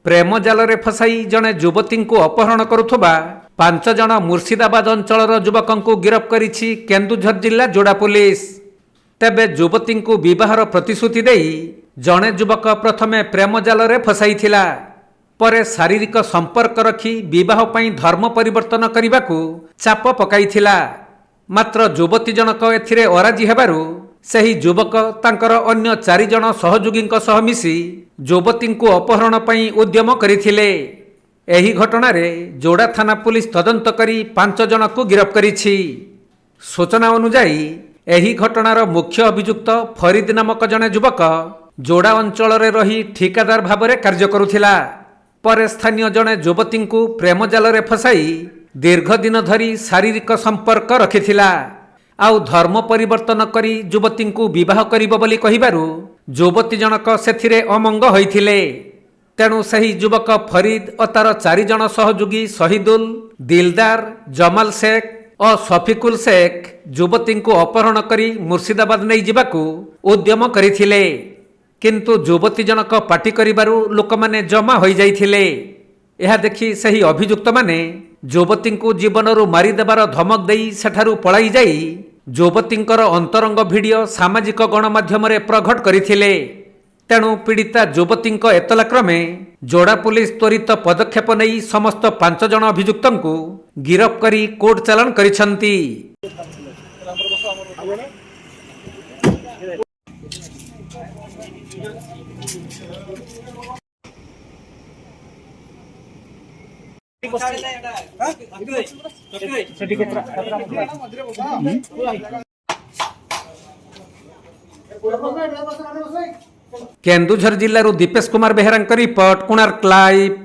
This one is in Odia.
ପ୍ରେମ ଜାଲରେ ଫସାଇ ଜଣେ ଯୁବତୀଙ୍କୁ ଅପହରଣ କରୁଥିବା 5 ଜଣ ମୁର୍ସିଦାବାଦ ଅଞ୍ଚଳର ଯୁବକଙ୍କୁ ଗିରଫ କରିଛି କେନ୍ଦୁଝର ଜିଲ୍ଲା ଯୋଡ଼ା ପୁଲିସ। ତେବେ ଯୁବତୀଙ୍କୁ ବିବାହର ପ୍ରତିଶ୍ରୁତି ଦେଇ ଜଣେ ଯୁବକ ପ୍ରଥମେ ପ୍ରେମ ଜାଲରେ ଫସାଇଥିଲା। ପରେ ଶାରୀରିକ ସମ୍ପର୍କ ରଖି ବିବାହ ପାଇଁ ଧର୍ମ ପରିବର୍ତ୍ତନ କରିବାକୁ ଚାପ ପକାଇଥିଲା। ମାତ୍ର ଯୁବତୀ ଜଣକ ଏଥିରେ ଅରାଜି ହେବାରୁ ସେହି ଯୁବକ ତାଙ୍କର ଅନ୍ୟ 4 ଜଣ ସହଯୋଗୀଙ୍କ ସହ ମିଶି ଯୁବତୀଙ୍କୁ ଅପହରଣ ପାଇଁ ଉଦ୍ୟମ କରିଥିଲେ। ଏହି ଘଟଣାରେ ଯୋଡ଼ା ଥାନା ପୁଲିସ ତଦନ୍ତ କରି 5 ଜଣଙ୍କୁ ଗିରଫ କରିଛି। ସୂଚନା ଅନୁଯାୟୀ ଏହି ଘଟଣାର ମୁଖ୍ୟ ଅଭିଯୁକ୍ତ ଫରିଦ ନାମକ ଜଣେ ଯୁବକ ଯୋଡ଼ା ଅଞ୍ଚଳରେ ରହି ଠିକାଦାର ଭାବରେ କାର୍ଯ୍ୟ କରୁଥିଲା। ପରେ ସ୍ଥାନୀୟ ଜଣେ ଯୁବତୀଙ୍କୁ ପ୍ରେମ ଜାଲରେ ଫସାଇ ଦୀର୍ଘ ଦିନ ଧରି ଶାରୀରିକ ସମ୍ପର୍କ ରଖିଥିଲା। ଆଉ ଧର୍ମ ପରିବର୍ତ୍ତନ କରି ଯୁବତୀଙ୍କୁ ବିବାହ କରିବ ବୋଲି କହିବାରୁ ଯୁବତୀ ଜଣକ ସେଥିରେ ଅମଙ୍ଗ ହୋଇଥିଲେ। ତେଣୁ ସେହି ଯୁବକ ଫରିଦ ଓ ତାର 4 ଜଣ ସହଯୋଗୀ ଶହୀଦୁଲ, ଦିଲଦାର, ଜମାଲ ଶେଖ ଓ ସଫିକୁଲ ଶେଖ ଯୁବତୀଙ୍କୁ ଅପହରଣ କରି ମୁର୍ସିଦାବାଦ ନେଇଯିବାକୁ ଉଦ୍ୟମ କରିଥିଲେ। କିନ୍ତୁ ଯୁବତୀ ଜଣକ ପାଟି କରିବାରୁ ଲୋକମାନେ ଜମା ହୋଇଯାଇଥିଲେ। ଏହା ଦେଖି ସେହି ଅଭିଯୁକ୍ତମାନେ ଯୁବତୀଙ୍କୁ ଜୀବନରୁ ମାରିଦେବାର ଧମକ ଦେଇ ସେଠାରୁ ପଳାଇ ଯାଇ ଯୁବତୀଙ୍କର ଅନ୍ତରଙ୍ଗ ଭିଡ଼ିଓ ସାମାଜିକ ଗଣମାଧ୍ୟମରେ ପ୍ରଘଟ କରିଥିଲେ। ତେଣୁ ପୀଡ଼ିତା ଯୁବତୀଙ୍କ ଏତଲା କ୍ରମେ ଯୋଡ଼ା ପୁଲିସ ତ୍ୱରିତ ପଦକ୍ଷେପ ନେଇ ସମସ୍ତ 5 ଜଣ ଅଭିଯୁକ୍ତଙ୍କୁ ଗିରଫ କରି କୋର୍ଟ ଚାଲାଣ କରିଛନ୍ତି। କେନ୍ଦୁଝର ଜିଲ୍ଲାରୁ ଦୀପେଶ କୁମାର ବେହେରାଙ୍କ ରିପୋର୍ଟ, କୋଣାର୍କ ଲାଇଭ୍।